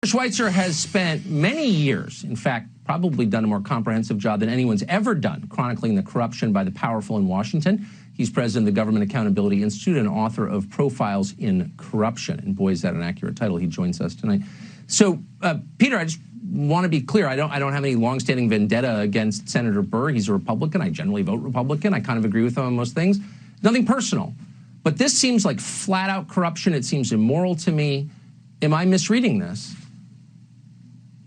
Schweizer has spent many years, in fact, probably done a more comprehensive job than anyone's ever done, chronicling the corruption by the powerful in Washington. He's president of the Government Accountability Institute and author of Profiles in Corruption. And boy, is that an accurate title. He joins us tonight. So, Peter, I just want to be clear. I don't have any longstanding vendetta against Senator Burr. He's a Republican. I generally vote Republican. I kind of agree with him on most things. Nothing personal. But this seems like flat-out corruption. It seems immoral to me. Am I misreading this?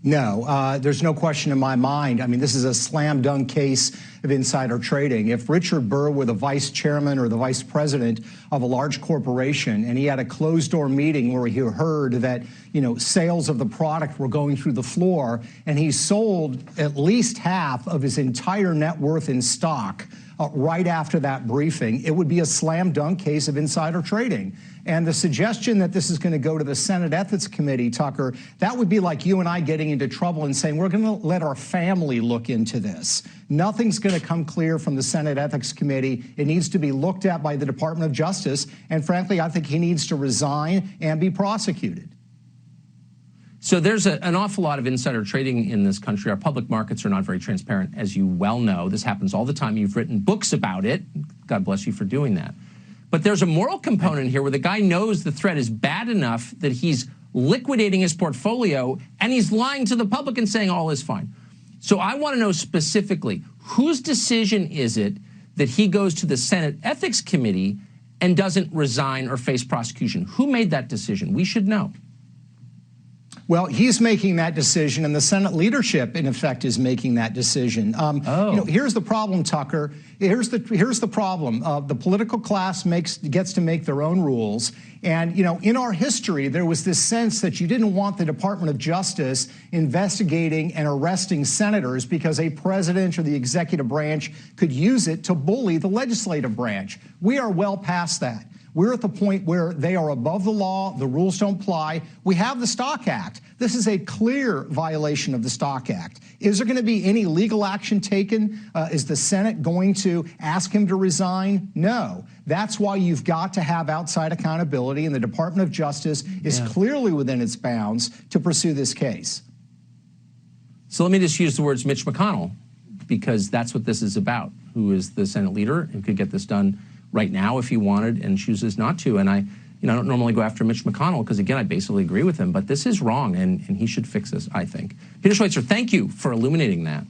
No, there's no question in my mind. I mean, this is a slam dunk case of insider trading. If Richard Burr were the vice chairman or the vice president of a large corporation and he had a closed door meeting where he heard that, sales of the product were going through the floor and he sold at least half of his entire net worth in stock right after that briefing, it would be a slam dunk case of insider trading. And the suggestion that this is going to go to the Senate Ethics Committee, Tucker, that would be like you and I getting into trouble and saying, we're going to let our family look into this. Nothing's going to come clear from the Senate Ethics Committee. It needs to be looked at by the Department of Justice. And frankly, I think he needs to resign and be prosecuted. So there's an awful lot of insider trading in this country. Our public markets are not very transparent, as you well know. This happens all the time. You've written books about it. God bless you for doing that. But there's a moral component here where the guy knows the threat is bad enough that he's liquidating his portfolio and he's lying to the public and saying all is fine. So I want to know specifically, whose decision is it that he goes to the Senate Ethics Committee and doesn't resign or face prosecution? Who made that decision? We should know. Well, he's making that decision, and the Senate leadership, in effect, is making that decision. Here's the problem, Tucker. Here's the problem. The political class gets to make their own rules. And, in our history, there was this sense that you didn't want the Department of Justice investigating and arresting senators because a president or the executive branch could use it to bully the legislative branch. We are well past that. We're at the point where they are above the law, the rules don't apply. We have the Stock Act. This is a clear violation of the Stock Act. Is there going to be any legal action taken? Is the Senate going to ask him to resign? No. That's why you've got to have outside accountability, and the Department of Justice is clearly within its bounds to pursue this case. So let me just use the words Mitch McConnell, because that's what this is about, who is the Senate leader and could get this done right now if he wanted and chooses not to. And I don't normally go after Mitch McConnell because, again, I basically agree with him. But this is wrong, and he should fix this, I think. Peter Schweizer, thank you for illuminating that.